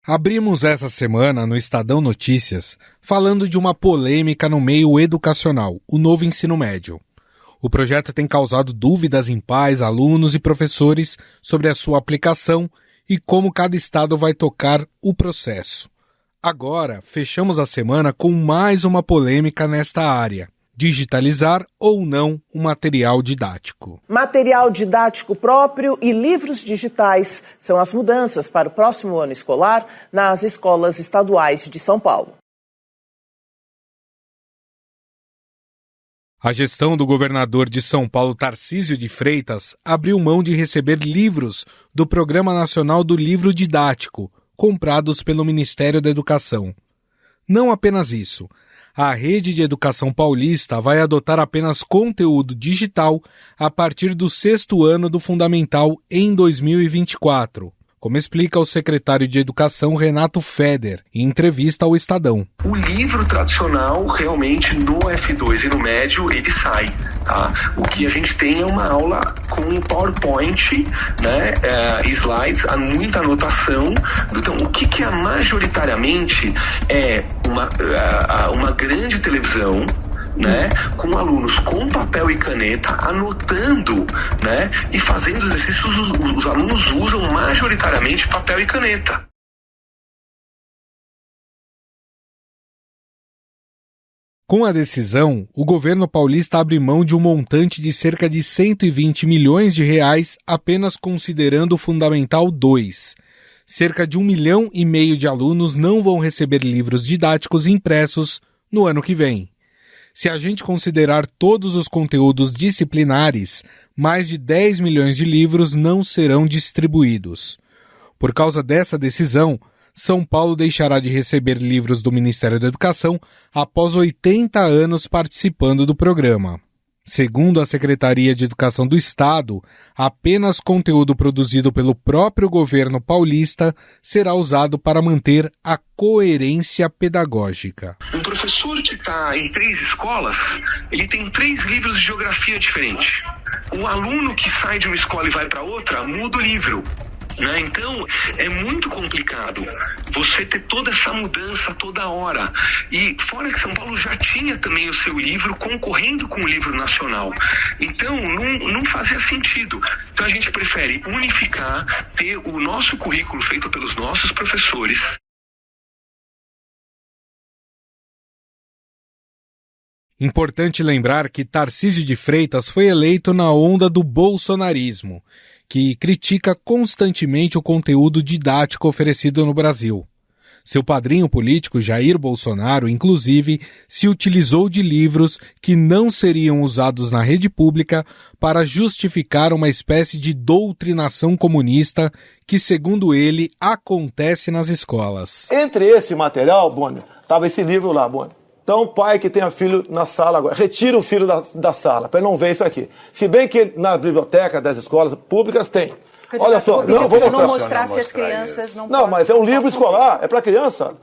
Abrimos essa semana no Estadão Notícias falando de uma polêmica no meio educacional, o novo ensino médio. O projeto tem causado dúvidas em pais, alunos e professores sobre a sua aplicação e como cada estado vai tocar o processo. Agora, fechamos a semana com mais uma polêmica nesta área: digitalizar ou não o material didático. Material didático próprio e livros digitais são as mudanças para o próximo ano escolar nas escolas estaduais de São Paulo. A gestão do governador de São Paulo, Tarcísio de Freitas, abriu mão de receber livros do Programa Nacional do Livro Didático, comprados pelo Ministério da Educação. Não apenas isso. A rede de educação paulista vai adotar apenas conteúdo digital a partir do 6º ano do Fundamental em 2024, como explica o secretário de Educação Renato Feder, em entrevista ao Estadão. O livro tradicional, realmente, no F2 e no médio, ele sai. Tá? O que a gente tem é uma aula com PowerPoint, né, slides, muita anotação. Então, o que é majoritariamente é uma grande televisão, né, com alunos com papel e caneta, anotando, né, e fazendo exercícios. Os alunos usam majoritariamente papel e caneta. Com a decisão, o governo paulista abre mão de um montante de cerca de 120 milhões de reais apenas considerando o Fundamental 2. Cerca de 1,5 milhão de alunos não vão receber livros didáticos impressos no ano que vem. Se a gente considerar todos os conteúdos disciplinares, mais de 10 milhões de livros não serão distribuídos. Por causa dessa decisão, São Paulo deixará de receber livros do Ministério da Educação após 80 anos participando do programa. Segundo a Secretaria de Educação do Estado, apenas conteúdo produzido pelo próprio governo paulista será usado para manter a coerência pedagógica. Um professor que está em 3 escolas, ele tem 3 livros de geografia diferentes. Um aluno que sai de uma escola e vai para outra, muda o livro. Né? Então, é muito complicado você ter toda essa mudança toda hora. E fora que São Paulo já tinha também o seu livro concorrendo com o livro nacional. Então, não fazia sentido. Então, a gente prefere unificar, ter o nosso currículo feito pelos nossos professores. Importante lembrar que Tarcísio de Freitas foi eleito na onda do bolsonarismo, que critica constantemente o conteúdo didático oferecido no Brasil. Seu padrinho político, Jair Bolsonaro, inclusive, se utilizou de livros que não seriam usados na rede pública para justificar uma espécie de doutrinação comunista que, segundo ele, acontece nas escolas. Entre esse material, Bonner, estava esse livro lá, Bonner. Então, pai que tenha filho na sala agora, retira o filho da sala, para ele não ver isso aqui. Se bem que na biblioteca das escolas públicas tem. Olha só, não vou não mostrar se as crianças não podem. Não, mas é um livro escolar, é para criança.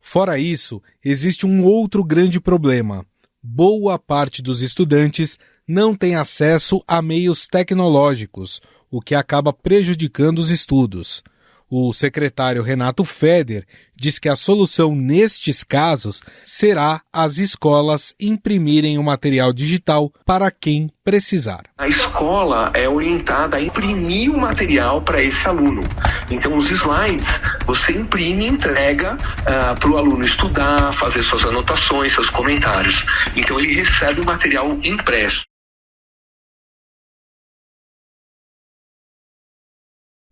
Fora isso, existe um outro grande problema. Boa parte dos estudantes não tem acesso a meios tecnológicos, o que acaba prejudicando os estudos. O secretário Renato Feder diz que a solução nestes casos será as escolas imprimirem o material digital para quem precisar. A escola é orientada a imprimir o material para esse aluno. Então, os slides, você imprime e entrega para o aluno estudar, fazer suas anotações, seus comentários. Então, ele recebe o material impresso.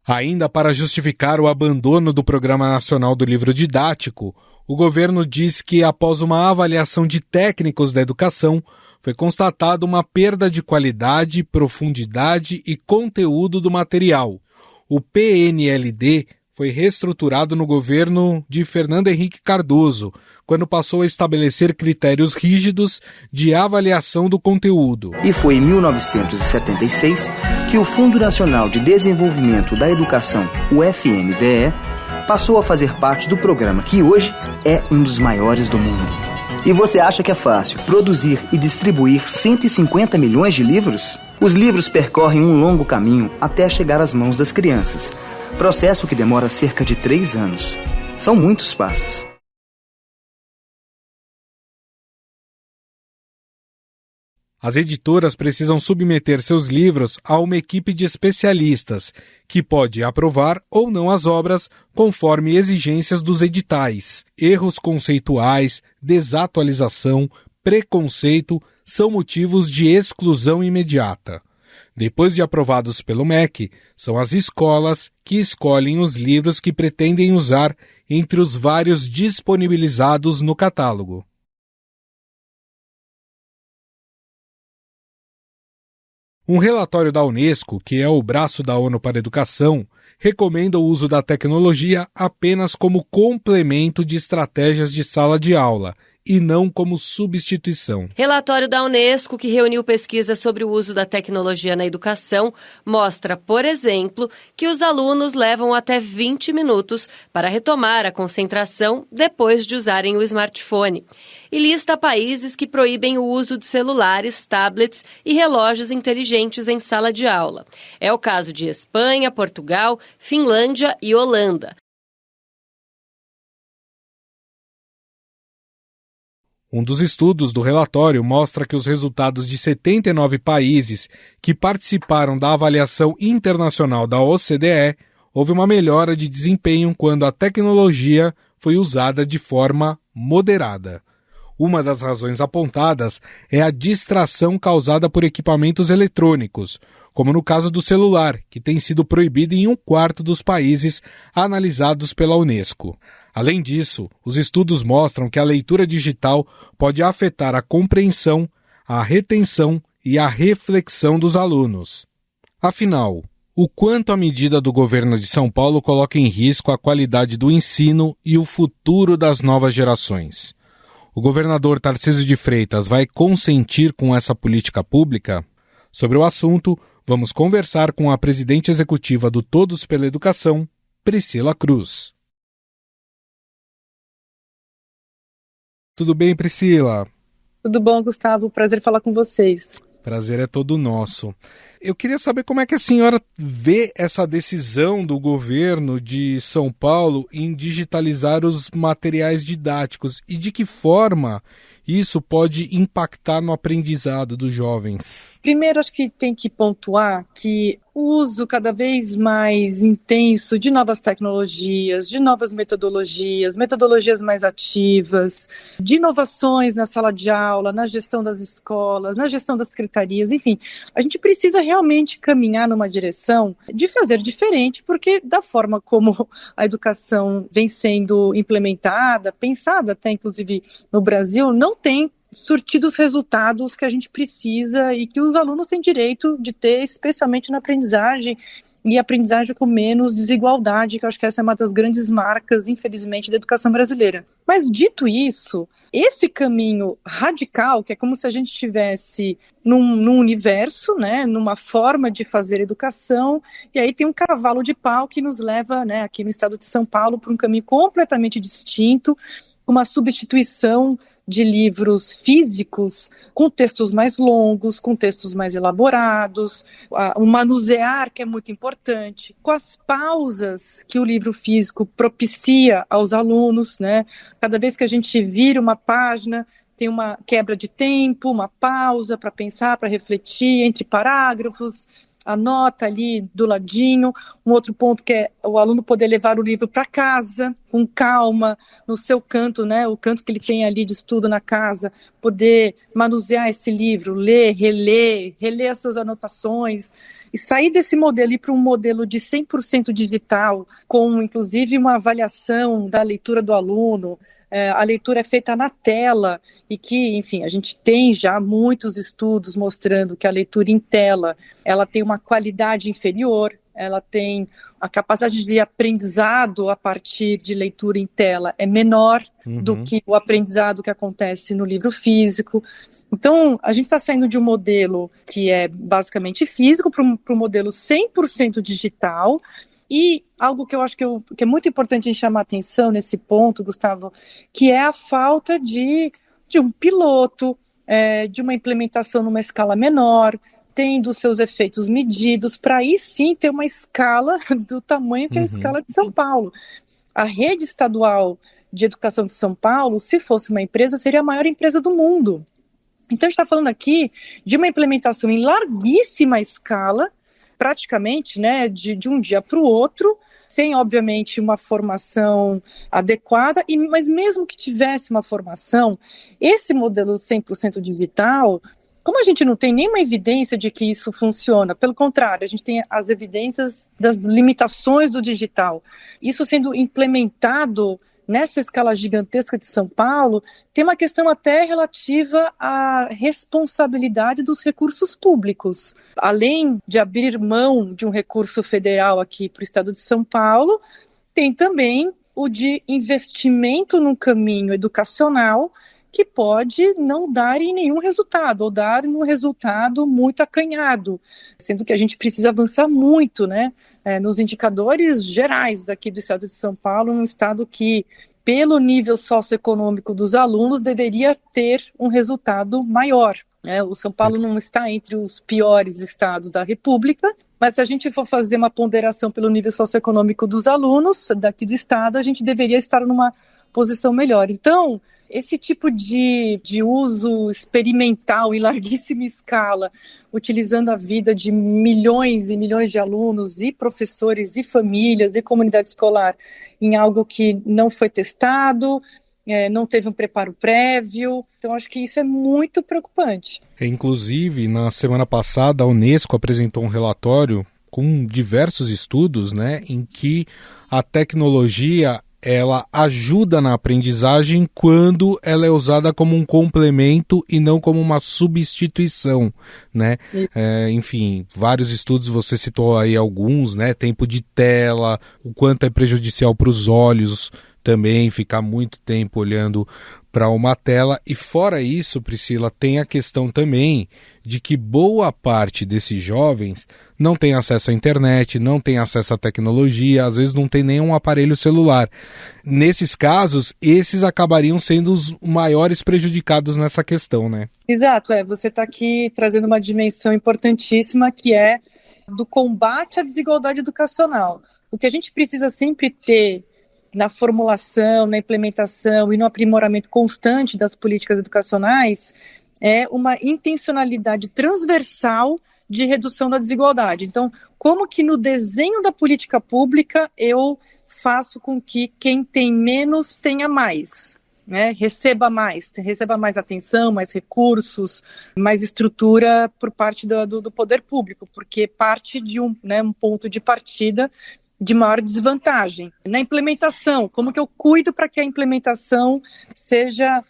Ainda para justificar o abandono do Programa Nacional do Livro Didático, o governo diz que, após uma avaliação de técnicos da educação, foi constatada uma perda de qualidade, profundidade e conteúdo do material. O PNLD foi reestruturado no governo de Fernando Henrique Cardoso, quando passou a estabelecer critérios rígidos de avaliação do conteúdo. E foi em 1976 que o Fundo Nacional de Desenvolvimento da Educação, o FNDE, passou a fazer parte do programa que hoje é um dos maiores do mundo. E você acha que é fácil produzir e distribuir 150 milhões de livros? Os livros percorrem um longo caminho até chegar às mãos das crianças, processo que demora cerca de 3 anos. São muitos passos. As editoras precisam submeter seus livros a uma equipe de especialistas, que pode aprovar ou não as obras conforme exigências dos editais. Erros conceituais, desatualização, preconceito são motivos de exclusão imediata. Depois de aprovados pelo MEC, são as escolas que escolhem os livros que pretendem usar entre os vários disponibilizados no catálogo. Um relatório da Unesco, que é o braço da ONU para a Educação, recomenda o uso da tecnologia apenas como complemento de estratégias de sala de aula e não como substituição. Relatório da Unesco, que reuniu pesquisas sobre o uso da tecnologia na educação, mostra, por exemplo, que os alunos levam até 20 minutos para retomar a concentração depois de usarem o smartphone. E lista países que proíbem o uso de celulares, tablets e relógios inteligentes em sala de aula. É o caso de Espanha, Portugal, Finlândia e Holanda. Um dos estudos do relatório mostra que os resultados de 79 países que participaram da avaliação internacional da OCDE, houve uma melhora de desempenho quando a tecnologia foi usada de forma moderada. Uma das razões apontadas é a distração causada por equipamentos eletrônicos, como no caso do celular, que tem sido proibido em 1/4 dos países analisados pela Unesco. Além disso, os estudos mostram que a leitura digital pode afetar a compreensão, a retenção e a reflexão dos alunos. Afinal, o quanto a medida do governo de São Paulo coloca em risco a qualidade do ensino e o futuro das novas gerações? O governador Tarcísio de Freitas vai consentir com essa política pública? Sobre o assunto, vamos conversar com a presidente executiva do Todos pela Educação, Priscila Cruz. Tudo bem, Priscila? Tudo bom, Gustavo? Prazer falar com vocês. Prazer é todo nosso. Eu queria saber como é que a senhora vê essa decisão do governo de São Paulo em digitalizar os materiais didáticos e de que forma isso pode impactar no aprendizado dos jovens. Primeiro, acho que tem que pontuar que o uso cada vez mais intenso de novas tecnologias, de novas metodologias mais ativas, de inovações na sala de aula, na gestão das escolas, na gestão das secretarias, enfim, a gente precisa realmente caminhar numa direção de fazer diferente, porque da forma como a educação vem sendo implementada, pensada até inclusive no Brasil, não tem surtido os resultados que a gente precisa e que os alunos têm direito de ter, especialmente na aprendizagem, e aprendizagem com menos desigualdade, que eu acho que essa é uma das grandes marcas, infelizmente, da educação brasileira. Mas, dito isso, esse caminho radical, que é como se a gente estivesse num universo, né, numa forma de fazer educação, e aí tem um cavalo de pau que nos leva, né, aqui no estado de São Paulo, para um caminho completamente distinto, uma substituição de livros físicos com textos mais longos, com textos mais elaborados, o manusear, que é muito importante, com as pausas que o livro físico propicia aos alunos, né? Cada vez que a gente vira uma página, tem uma quebra de tempo, uma pausa para pensar, para refletir entre parágrafos, anota ali do ladinho. Um outro ponto que é o aluno poder levar o livro para casa, com calma, no seu canto, né, o canto que ele tem ali de estudo na casa, poder manusear esse livro, ler, reler as suas anotações, e sair desse modelo e ir para um modelo de 100% digital, com inclusive uma avaliação da leitura do aluno. A leitura é feita na tela, e que, enfim, a gente tem já muitos estudos mostrando que a leitura em tela, ela tem uma qualidade inferior, ela tem a capacidade de aprendizado a partir de leitura em tela é menor do que o aprendizado que acontece no livro físico. Então, a gente está saindo de um modelo que é basicamente físico para um modelo 100% digital. E algo que eu acho que é muito importante a gente chamar a atenção nesse ponto, Gustavo, que é a falta de um piloto, de uma implementação numa escala menor, tendo seus efeitos medidos, para aí sim ter uma escala do tamanho que é a escala de São Paulo. A rede estadual de educação de São Paulo, se fosse uma empresa, seria a maior empresa do mundo. Então, a gente está falando aqui de uma implementação em larguíssima escala, praticamente, né, de um dia para o outro, sem, obviamente, uma formação adequada, mas mesmo que tivesse uma formação, esse modelo 100% digital, como a gente não tem nenhuma evidência de que isso funciona, pelo contrário, a gente tem as evidências das limitações do digital, isso sendo implementado nessa escala gigantesca de São Paulo, tem uma questão até relativa à responsabilidade dos recursos públicos. Além de abrir mão de um recurso federal aqui para o estado de São Paulo, tem também o de investimento no caminho educacional, que pode não dar em nenhum resultado, ou dar um resultado muito acanhado, sendo que a gente precisa avançar muito, né? Nos indicadores gerais aqui do estado de São Paulo, um estado que, pelo nível socioeconômico dos alunos, deveria ter um resultado maior. O São Paulo não está entre os piores estados da República, mas se a gente for fazer uma ponderação pelo nível socioeconômico dos alunos daqui do estado, a gente deveria estar numa posição melhor. Então, esse tipo de uso experimental em larguíssima escala, utilizando a vida de milhões e milhões de alunos e professores e famílias e comunidade escolar em algo que não foi testado, não teve um preparo prévio. Então, acho que isso é muito preocupante. Inclusive, na semana passada, a Unesco apresentou um relatório com diversos estudos, né, em que a tecnologia ela ajuda na aprendizagem quando ela é usada como um complemento e não como uma substituição, né? Enfim, vários estudos, você citou aí alguns, né? Tempo de tela, o quanto é prejudicial para os olhos também, ficar muito tempo olhando para uma tela. E fora isso, Priscila, tem a questão também de que boa parte desses jovens não tem acesso à internet, não tem acesso à tecnologia, às vezes não tem nenhum aparelho celular. Nesses casos, esses acabariam sendo os maiores prejudicados nessa questão, né? Exato, você está aqui trazendo uma dimensão importantíssima, que é do combate à desigualdade educacional. O que a gente precisa sempre ter na formulação, na implementação e no aprimoramento constante das políticas educacionais é uma intencionalidade transversal de redução da desigualdade. Então, como que no desenho da política pública eu faço com que quem tem menos tenha mais, né? Receba mais atenção, mais recursos, mais estrutura por parte do poder público, porque parte de um ponto de partida de maior desvantagem. Na implementação, como que eu cuido para que a implementação seja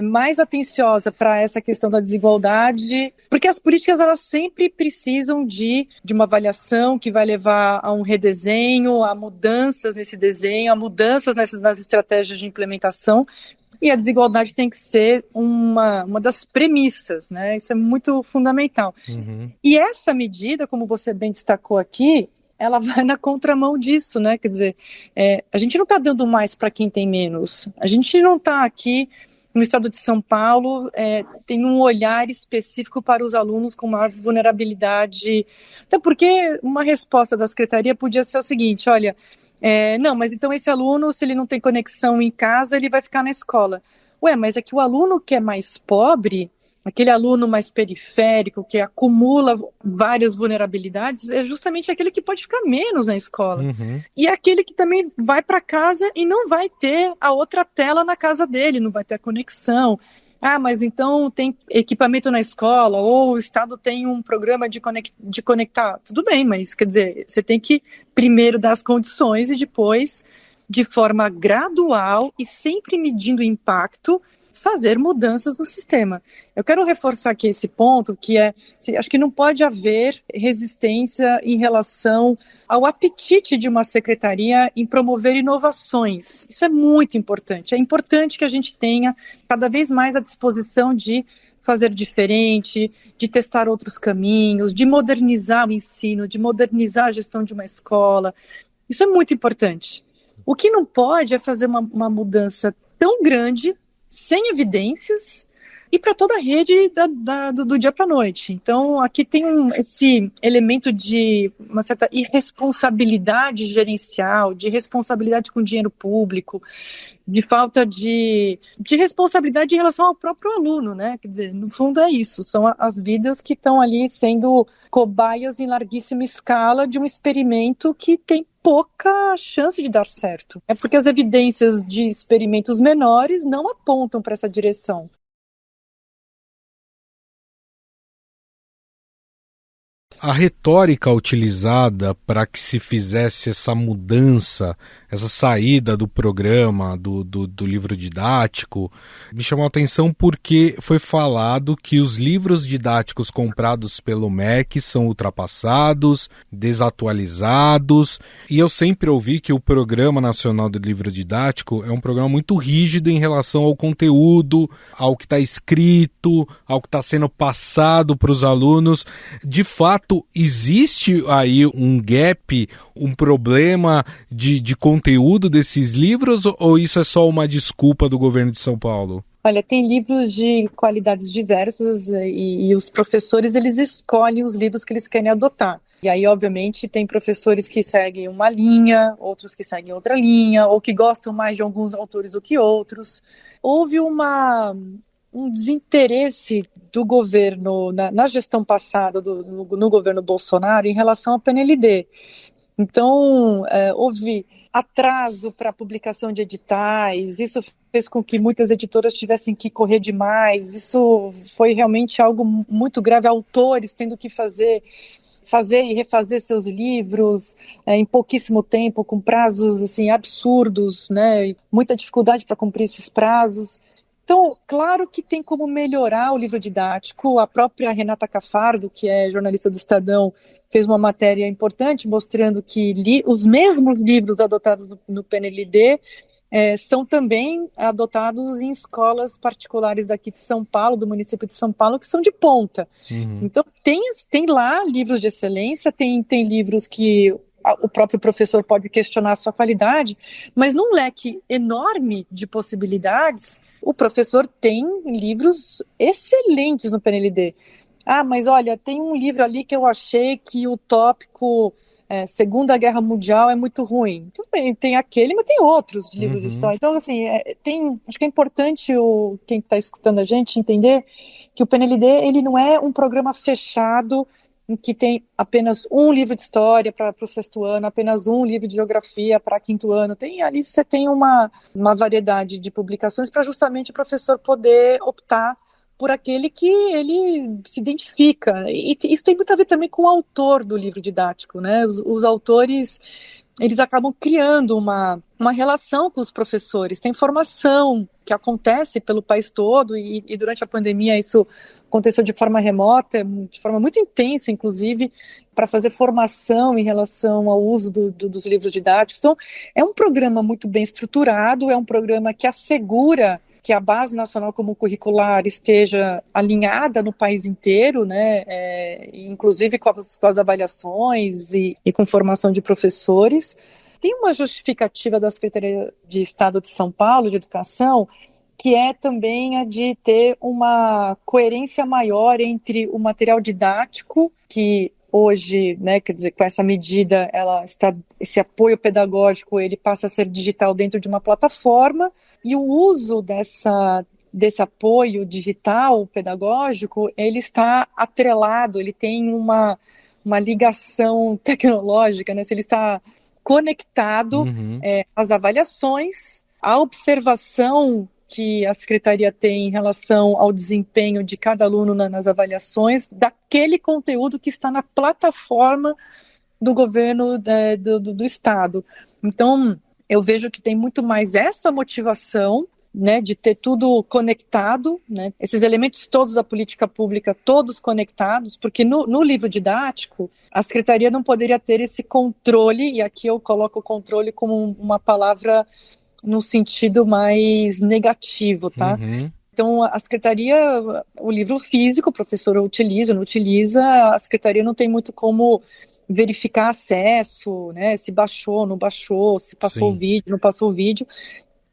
mais atenciosa para essa questão da desigualdade, porque as políticas elas sempre precisam de uma avaliação que vai levar a um redesenho, a mudanças nesse desenho, a mudanças nas estratégias de implementação, e a desigualdade tem que ser uma das premissas, né? Isso é muito fundamental. E essa medida, como você bem destacou aqui, ela vai na contramão disso, né? Quer dizer, a gente não está dando mais para quem tem menos. A gente não está aqui no estado de São Paulo, tem um olhar específico para os alunos com maior vulnerabilidade. Até porque uma resposta da secretaria podia ser o seguinte, olha, não, mas então esse aluno, se ele não tem conexão em casa, ele vai ficar na escola. Mas é que o aluno que é mais pobre, aquele aluno mais periférico, que acumula várias vulnerabilidades, é justamente aquele que pode ficar menos na escola. E é aquele que também vai para casa e não vai ter a outra tela na casa dele, não vai ter a conexão. Mas então tem equipamento na escola, ou o Estado tem um programa de conectar. Tudo bem, mas quer dizer, você tem que primeiro dar as condições e depois, de forma gradual e sempre medindo o impacto, fazer mudanças no sistema. Eu quero reforçar aqui esse ponto, que acho que não pode haver resistência em relação ao apetite de uma secretaria em promover inovações. Isso é muito importante. É importante que a gente tenha cada vez mais a disposição de fazer diferente, de testar outros caminhos, de modernizar o ensino, de modernizar a gestão de uma escola. Isso é muito importante. O que não pode é fazer uma mudança tão grande, sem evidências, e para toda a rede do dia para a noite. Então, aqui tem esse elemento de uma certa irresponsabilidade gerencial, de responsabilidade com o dinheiro público, de falta de responsabilidade em relação ao próprio aluno, né? Quer dizer, no fundo é isso, são as vidas que estão ali sendo cobaias em larguíssima escala de um experimento que tem pouca chance de dar certo. É porque as evidências de experimentos menores não apontam para essa direção. A retórica utilizada para que se fizesse essa mudança, essa saída do programa, do livro didático, me chamou a atenção porque foi falado que os livros didáticos comprados pelo MEC são ultrapassados, desatualizados, e eu sempre ouvi que o Programa Nacional do Livro Didático é um programa muito rígido em relação ao conteúdo, ao que está escrito, ao que está sendo passado para os alunos. De fato, existe aí um gap, um problema de conteúdo desses livros, ou isso é só uma desculpa do governo de São Paulo? Olha, tem livros de qualidades diversas e os professores, eles escolhem os livros que eles querem adotar. E aí, obviamente, tem professores que seguem uma linha, outros que seguem outra linha, ou que gostam mais de alguns autores do que outros. Houve um desinteresse do governo, na gestão passada, no governo Bolsonaro, em relação ao PNLD. Então, houve atraso para a publicação de editais, isso fez com que muitas editoras tivessem que correr demais, isso foi realmente algo muito grave, autores tendo que fazer e refazer seus livros em pouquíssimo tempo, com prazos assim, absurdos, né? Muita dificuldade para cumprir esses prazos. Então, claro que tem como melhorar o livro didático. A própria Renata Cafardo, que é jornalista do Estadão, fez uma matéria importante mostrando que os mesmos livros adotados no PNLD são também adotados em escolas particulares daqui de São Paulo, do município de São Paulo, que são de ponta. Uhum. Então, tem lá livros de excelência, tem livros que o próprio professor pode questionar a sua qualidade, mas num leque enorme de possibilidades, o professor tem livros excelentes no PNLD. Ah, mas olha, tem um livro ali que eu achei que o tópico Segunda Guerra Mundial é muito ruim. Tudo bem, tem aquele, mas tem outros de livros de história. Então, assim, acho que é importante quem está escutando a gente entender que o PNLD, ele não é um programa fechado em que tem apenas um livro de história para o 6º ano, apenas um livro de geografia para 5º ano. Ali você tem uma variedade de publicações para justamente o professor poder optar por aquele que ele se identifica. E isso tem muito a ver também com o autor do livro didático, né? Os autores, eles acabam criando uma relação com os professores. Tem formação que acontece pelo país todo e durante a pandemia isso aconteceu de forma remota, de forma muito intensa, inclusive, para fazer formação em relação ao uso dos livros didáticos. Então, é um programa muito bem estruturado, é um programa que assegura que a Base Nacional Comum Curricular esteja alinhada no país inteiro, né, inclusive com as avaliações e com formação de professores. Tem uma justificativa da Secretaria de Estado de São Paulo, de Educação, que é também a de ter uma coerência maior entre o material didático, que hoje, né, quer dizer, com essa medida, esse apoio pedagógico, ele passa a ser digital dentro de uma plataforma, e o uso desse apoio digital pedagógico, ele está atrelado, ele tem uma ligação tecnológica, né, se ele está conectado às avaliações, à observação que a Secretaria tem em relação ao desempenho de cada aluno nas avaliações, daquele conteúdo que está na plataforma do governo do Estado. Então, eu vejo que tem muito mais essa motivação, né, de ter tudo conectado, né, esses elementos todos da política pública, todos conectados, porque no livro didático, a Secretaria não poderia ter esse controle, e aqui eu coloco o controle como uma palavra no sentido mais negativo, tá? Então, a Secretaria, o livro físico, o professor utiliza, não utiliza, a Secretaria não tem muito como verificar acesso, né, se baixou, não baixou, se passou o vídeo, não passou o vídeo.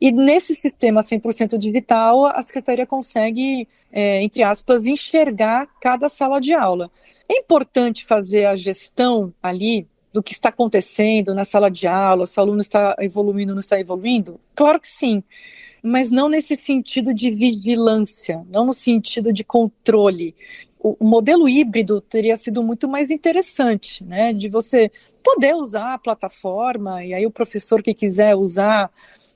E nesse sistema 100% digital, a Secretaria consegue, entre aspas, enxergar cada sala de aula. É importante fazer a gestão ali do que está acontecendo na sala de aula, se o aluno está evoluindo ou não está evoluindo? Claro que sim, mas não nesse sentido de vigilância, não no sentido de controle. O modelo híbrido teria sido muito mais interessante, né, de você poder usar a plataforma, e aí o professor que quiser usar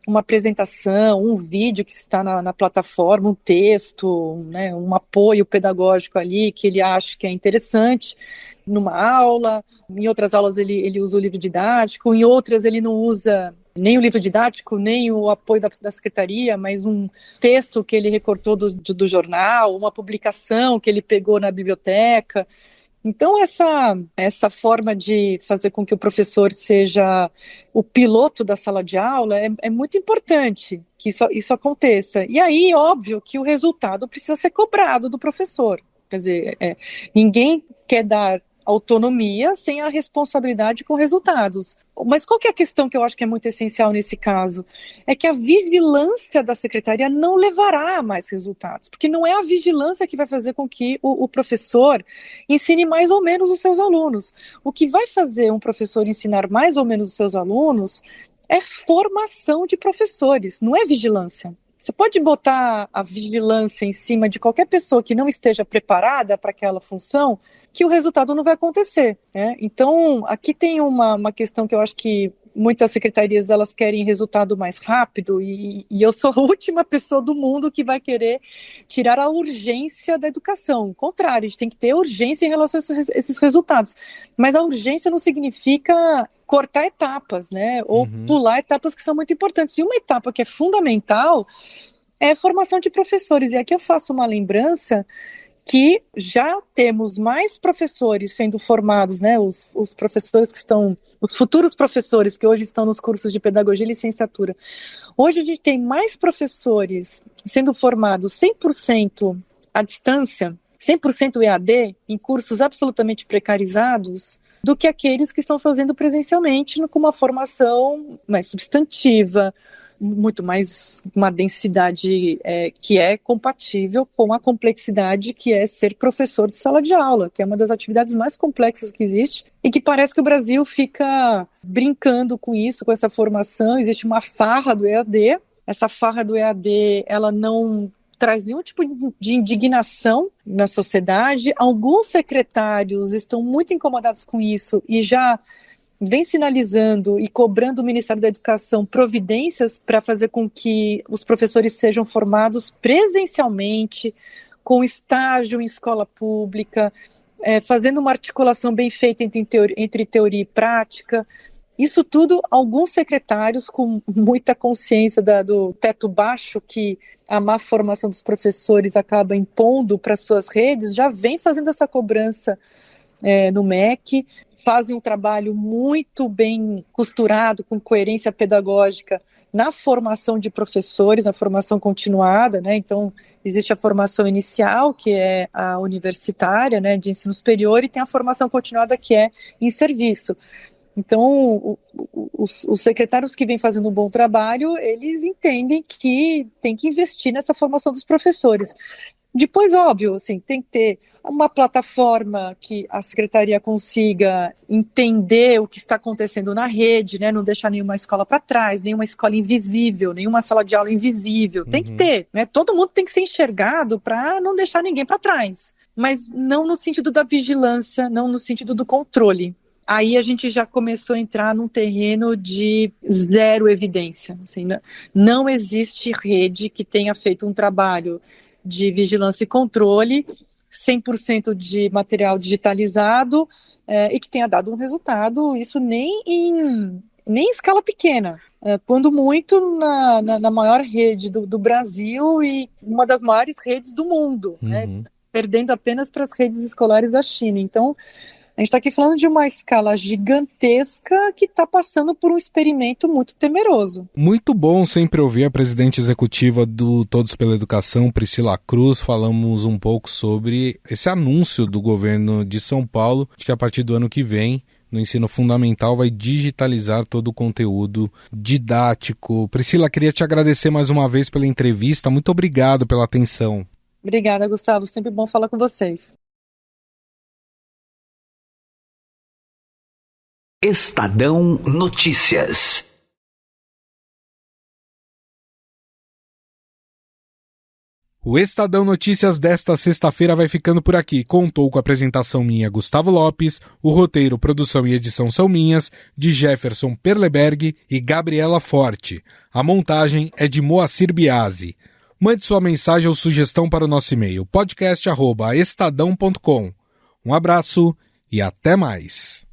uma apresentação, um vídeo que está na plataforma, um texto, né, um apoio pedagógico ali que ele acha que é interessante numa aula, em outras aulas ele usa o livro didático, em outras ele não usa nem o livro didático, nem o apoio da secretaria, mas um texto que ele recortou do jornal, uma publicação que ele pegou na biblioteca. Então, essa forma de fazer com que o professor seja o piloto da sala de aula é muito importante que isso aconteça. E aí, óbvio que o resultado precisa ser cobrado do professor. Quer dizer, ninguém quer dar autonomia sem a responsabilidade com resultados. Mas qual que é a questão que eu acho que é muito essencial nesse caso? É que a vigilância da secretaria não levará a mais resultados, porque não é a vigilância que vai fazer com que o professor ensine mais ou menos os seus alunos. O que vai fazer um professor ensinar mais ou menos os seus alunos é formação de professores, não é vigilância. Você pode botar a vigilância em cima de qualquer pessoa que não esteja preparada para aquela função, que o resultado não vai acontecer, né? Então, aqui tem uma questão que eu acho que muitas secretarias elas querem resultado mais rápido e eu sou a última pessoa do mundo que vai querer tirar a urgência da educação. Ao contrário, a gente tem que ter urgência em relação a esses resultados. Mas a urgência não significa cortar etapas, né? Ou pular etapas que são muito importantes. E uma etapa que é fundamental é a formação de professores. E aqui eu faço uma lembrança que já temos mais professores sendo formados, né, os professores que estão, os futuros professores que hoje estão nos cursos de pedagogia e licenciatura. Hoje a gente tem mais professores sendo formados 100% à distância, 100% EAD, em cursos absolutamente precarizados, do que aqueles que estão fazendo presencialmente com uma formação mais substantiva, muito mais uma densidade que é compatível com a complexidade que é ser professor de sala de aula, que é uma das atividades mais complexas que existe e que parece que o Brasil fica brincando com isso, com essa formação. Existe uma farra do EAD, essa farra do EAD ela não traz nenhum tipo de indignação na sociedade. Alguns secretários estão muito incomodados com isso e já vem sinalizando e cobrando o Ministério da Educação providências para fazer com que os professores sejam formados presencialmente, com estágio em escola pública, fazendo uma articulação bem feita entre teoria e prática. Isso tudo, alguns secretários com muita consciência do teto baixo que a má formação dos professores acaba impondo para suas redes, já vem fazendo essa cobrança no MEC, fazem um trabalho muito bem costurado, com coerência pedagógica na formação de professores, na formação continuada, né? Então, existe a formação inicial, que é a universitária, né, de ensino superior, e tem a formação continuada, que é em serviço. Então, os secretários que vêm fazendo um bom trabalho, eles entendem que tem que investir nessa formação dos professores. Depois, óbvio, assim, tem que ter uma plataforma que a secretaria consiga entender o que está acontecendo na rede, né? Não deixar nenhuma escola para trás, nenhuma escola invisível, nenhuma sala de aula invisível. Tem que ter, né? Todo mundo tem que ser enxergado para não deixar ninguém para trás. Mas não no sentido da vigilância, não no sentido do controle. Aí a gente já começou a entrar num terreno de zero evidência. Assim, não existe rede que tenha feito um trabalho de vigilância e controle, 100% de material digitalizado e que tenha dado um resultado, isso nem em escala pequena, quando muito na maior rede do Brasil e uma das maiores redes do mundo, né, perdendo apenas para as redes escolares da China. Então, a gente está aqui falando de uma escala gigantesca que está passando por um experimento muito temeroso. Muito bom sempre ouvir a presidente executiva do Todos pela Educação, Priscila Cruz. Falamos um pouco sobre esse anúncio do governo de São Paulo, de que a partir do ano que vem no ensino fundamental vai digitalizar todo o conteúdo didático. Priscila, queria te agradecer mais uma vez pela entrevista. Muito obrigado pela atenção. Obrigada, Gustavo. Sempre bom falar com vocês. Estadão Notícias. O Estadão Notícias desta sexta-feira vai ficando por aqui. Contou com a apresentação minha, Gustavo Lopes, o roteiro, produção e edição são minhas, de Jefferson Perleberg e Gabriela Forte. A montagem é de Moacir Biasi. Mande sua mensagem ou sugestão para o nosso e-mail, podcast@estadão.com. Um abraço e até mais.